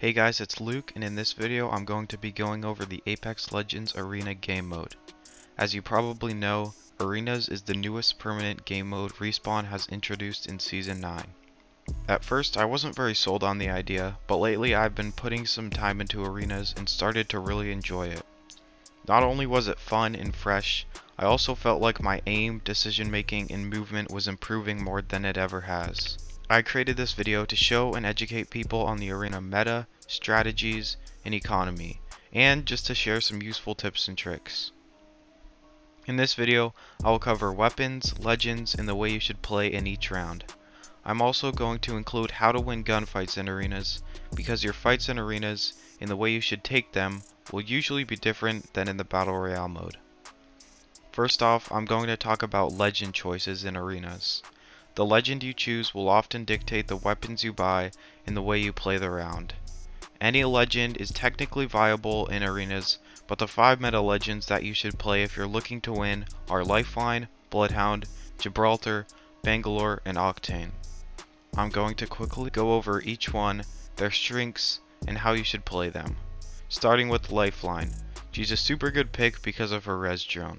Hey guys, it's Luke, and in this video I'm going to be going over the Apex Legends Arena game mode. As you probably know, Arenas is the newest permanent game mode Respawn has introduced in Season 9. At first I wasn't very sold on the idea, but lately I've been putting some time into Arenas and started to really enjoy it. Not only was it fun and fresh, I also felt like my aim, decision making, and movement was improving more than it ever has. I created this video to show and educate people on the Arena meta, strategies, and economy, and just to share some useful tips and tricks. In this video, I will cover weapons, legends, and the way you should play in each round. I'm also going to include how to win gunfights in arenas, because your fights in arenas and the way you should take them will usually be different than in the Battle Royale mode. First off, I'm going to talk about legend choices in arenas. The legend you choose will often dictate the weapons you buy and the way you play the round. Any legend is technically viable in arenas, but the 5 meta legends that you should play if you're looking to win are Lifeline, Bloodhound, Gibraltar, Bangalore, and Octane. I'm going to quickly go over each one, their strengths, and how you should play them. Starting with Lifeline. She's a super good pick because of her res drone.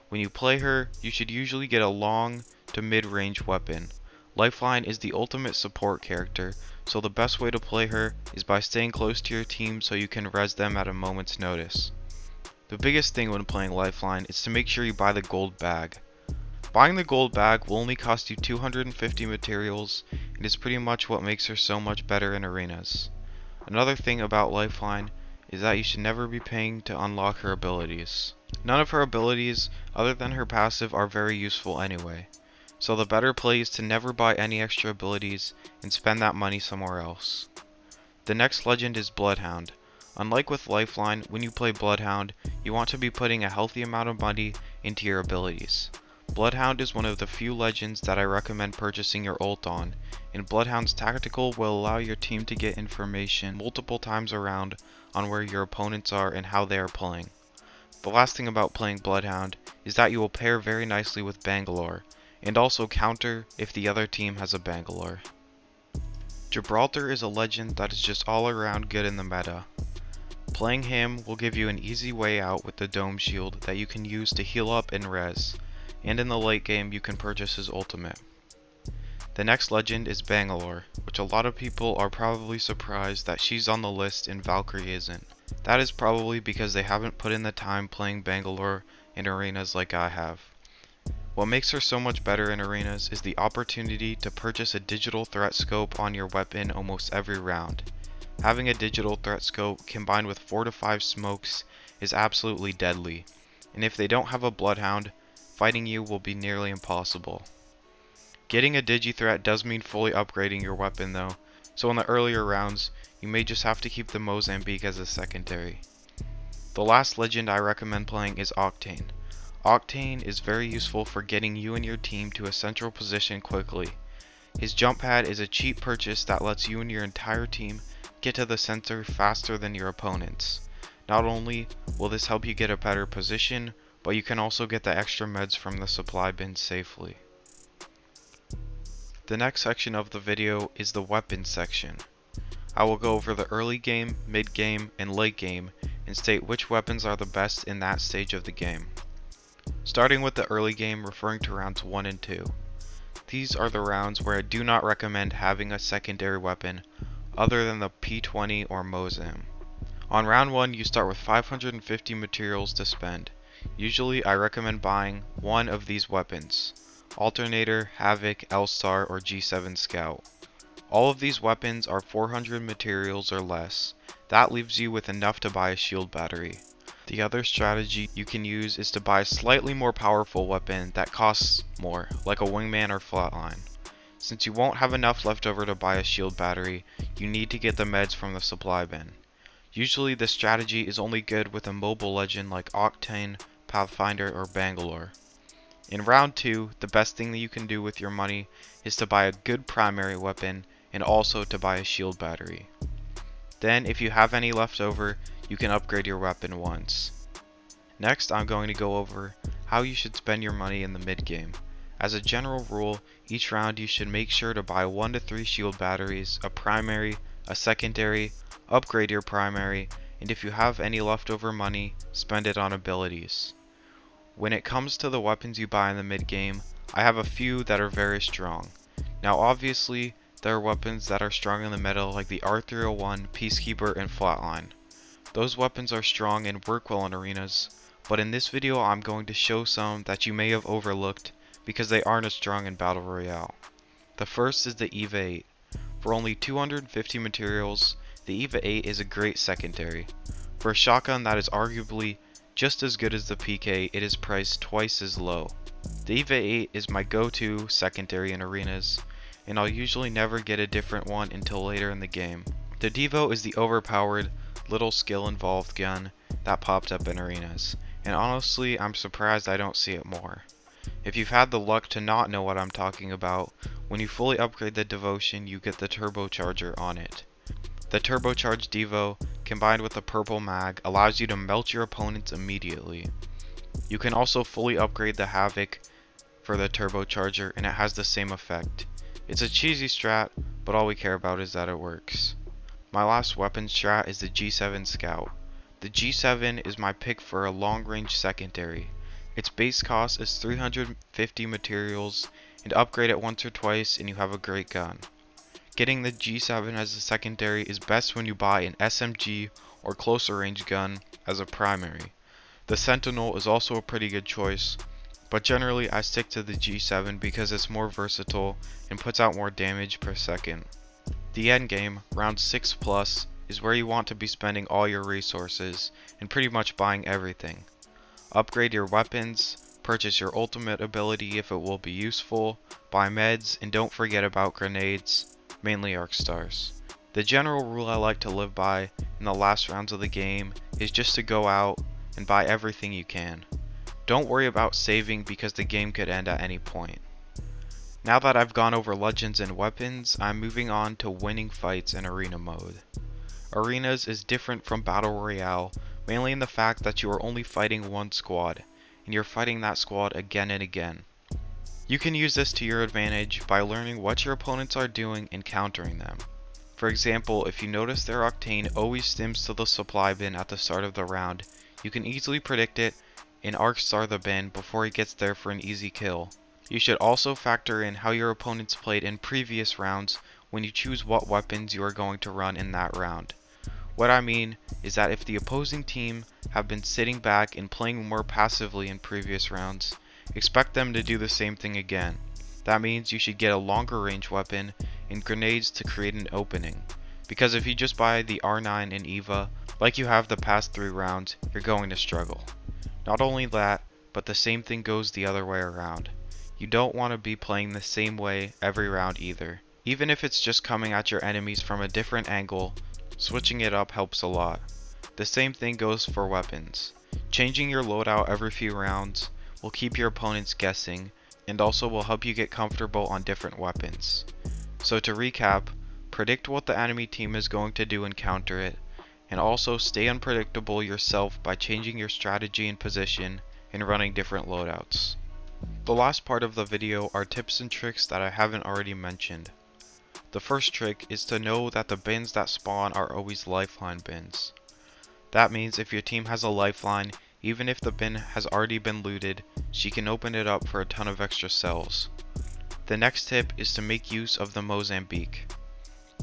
When you play her, you should usually get a long to mid-range weapon. Lifeline is the ultimate support character, so the best way to play her is by staying close to your team so you can res them at a moment's notice. The biggest thing when playing Lifeline is to make sure you buy the gold bag. Buying the gold bag will only cost you 250 materials and is pretty much what makes her so much better in arenas. Another thing about Lifeline is that you should never be paying to unlock her abilities. None of her abilities other than her passive are very useful anyway, so the better play is to never buy any extra abilities and spend that money somewhere else. The next legend is Bloodhound. Unlike with Lifeline, when you play Bloodhound, you want to be putting a healthy amount of money into your abilities. Bloodhound is one of the few legends that I recommend purchasing your ult on, and Bloodhound's tactical will allow your team to get information multiple times around on where your opponents are and how they are playing. The last thing about playing Bloodhound is that you will pair very nicely with Bangalore, and also counter if the other team has a Bangalore. Gibraltar is a legend that is just all around good in the meta. Playing him will give you an easy way out with the dome shield that you can use to heal up and res, and in the late game you can purchase his ultimate. The next legend is Bangalore, which a lot of people are probably surprised that she's on the list and Valkyrie isn't. That is probably because they haven't put in the time playing Bangalore in arenas like I have. What makes her so much better in arenas is the opportunity to purchase a digital threat scope on your weapon almost every round. Having a digital threat scope combined with 4 to 5 smokes is absolutely deadly, and if they don't have a Bloodhound, fighting you will be nearly impossible. Getting a digi threat does mean fully upgrading your weapon though, so in the earlier rounds, you may just have to keep the Mozambique as a secondary. The last legend I recommend playing is Octane. Octane is very useful for getting you and your team to a central position quickly. His jump pad is a cheap purchase that lets you and your entire team get to the center faster than your opponents. Not only will this help you get a better position, but you can also get the extra meds from the supply bin safely. The next section of the video is the weapons section. I will go over the early game, mid game, and late game and state which weapons are the best in that stage of the game. Starting with the early game, referring to rounds 1 and 2. These are the rounds where I do not recommend having a secondary weapon other than the P20 or Mozam. On round 1 you start with 550 materials to spend. Usually I recommend buying one of these weapons: Alternator, Havoc, L-Star, or G7 Scout. All of these weapons are 400 materials or less. That leaves you with enough to buy a shield battery. The other strategy you can use is to buy a slightly more powerful weapon that costs more, like a wingman or flatline. Since you won't have enough left over to buy a shield battery, you need to get the meds from the supply bin. Usually this strategy is only good with a mobile legend like Octane, Pathfinder, or Bangalore. In round 2, the best thing that you can do with your money is to buy a good primary weapon and also to buy a shield battery. Then if you have any left over, you can upgrade your weapon once. Next, I'm going to go over how you should spend your money in the mid game. As a general rule, each round you should make sure to buy 1 to 3 shield batteries, a primary, a secondary, upgrade your primary, and if you have any leftover money, spend it on abilities. When it comes to the weapons you buy in the mid game, I have a few that are very strong. Now obviously, there are weapons that are strong in the meta like the R301, Peacekeeper, and Flatline. Those weapons are strong and work well in arenas, but in this video I'm going to show some that you may have overlooked because they aren't as strong in Battle Royale. The first is the EVA 8. For only 250 materials, the EVA 8 is a great secondary. For a shotgun that is arguably just as good as the PK, it is priced twice as low. The EVA 8 is my go-to secondary in arenas, and I'll usually never get a different one until later in the game. The Devo is the overpowered, little skill involved gun that popped up in arenas, and honestly I'm surprised I don't see it more. If you've had the luck to not know what I'm talking about, when you fully upgrade the Devotion you get the turbocharger on it. The turbocharged Devo combined with the purple mag allows you to melt your opponents immediately. You can also fully upgrade the Havoc for the turbocharger and it has the same effect. It's a cheesy strat, but all we care about is that it works. My last weapon strat is the G7 Scout. The G7 is my pick for a long range secondary. Its base cost is 350 materials, and upgrade it once or twice and you have a great gun. Getting the G7 as a secondary is best when you buy an SMG or closer range gun as a primary. The Sentinel is also a pretty good choice, but generally I stick to the G7 because it's more versatile and puts out more damage per second. The endgame, round 6 plus, is where you want to be spending all your resources and pretty much buying everything. Upgrade your weapons, purchase your ultimate ability if it will be useful, buy meds, and don't forget about grenades, mainly arc stars. The general rule I like to live by in the last rounds of the game is just to go out and buy everything you can. Don't worry about saving because the game could end at any point. Now that I've gone over legends and weapons, I'm moving on to winning fights in arena mode. Arenas is different from Battle Royale, mainly in the fact that you are only fighting one squad, and you're fighting that squad again and again. You can use this to your advantage by learning what your opponents are doing and countering them. For example, if you notice their Octane always stims to the supply bin at the start of the round, you can easily predict it and arc star the bin before he gets there for an easy kill. You should also factor in how your opponents played in previous rounds when you choose what weapons you are going to run in that round. What I mean is that if the opposing team have been sitting back and playing more passively in previous rounds, expect them to do the same thing again. That means you should get a longer range weapon and grenades to create an opening. Because if you just buy the R9 and EVA, like you have the past 3 rounds, you're going to struggle. Not only that, but the same thing goes the other way around. You don't want to be playing the same way every round either. Even if it's just coming at your enemies from a different angle, switching it up helps a lot. The same thing goes for weapons. Changing your loadout every few rounds will keep your opponents guessing and also will help you get comfortable on different weapons. So to recap, predict what the enemy team is going to do and counter it, and also stay unpredictable yourself by changing your strategy and position and running different loadouts. The last part of the video are tips and tricks that I haven't already mentioned. The first trick is to know that the bins that spawn are always lifeline bins. That means if your team has a lifeline, even if the bin has already been looted, she can open it up for a ton of extra cells. The next tip is to make use of the Mozambique.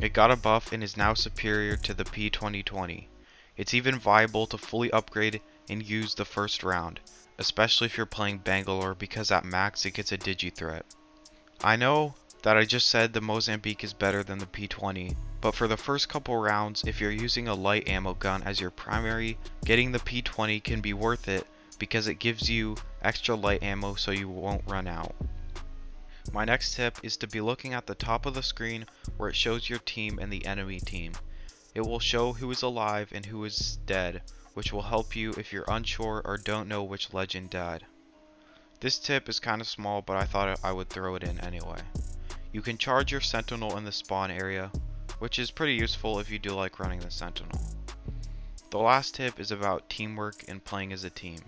It got a buff and is now superior to the P2020. It's even viable to fully upgrade and use the first round, especially if you're playing Bangalore because at max it gets a digi threat. I know that I just said the Mozambique is better than the P20, but for the first couple rounds, if you're using a light ammo gun as your primary, getting the P20 can be worth it because it gives you extra light ammo so you won't run out. My next tip is to be looking at the top of the screen where it shows your team and the enemy team. It will show who is alive and who is dead, which will help you if you're unsure or don't know which legend died. This tip is kind of small, but I thought I would throw it in anyway. You can charge your Sentinel in the spawn area, which is pretty useful if you do like running the Sentinel. The last tip is about teamwork and playing as a team.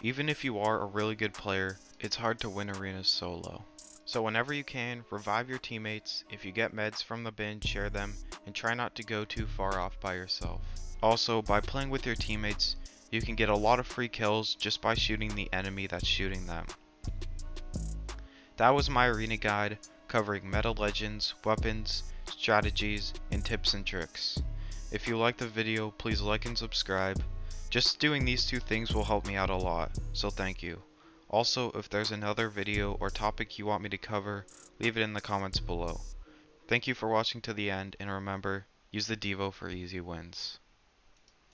Even if you are a really good player, it's hard to win arenas solo. So whenever you can, revive your teammates. If you get meds from the bin, share them, and try not to go too far off by yourself. Also, by playing with your teammates, you can get a lot of free kills just by shooting the enemy that's shooting them. That was my arena guide covering meta legends, weapons, strategies, and tips and tricks. If you liked the video, please like and subscribe. Just doing these two things will help me out a lot, so thank you. Also, if there's another video or topic you want me to cover, leave it in the comments below. Thank you for watching to the end, and remember, use the Devo for easy wins.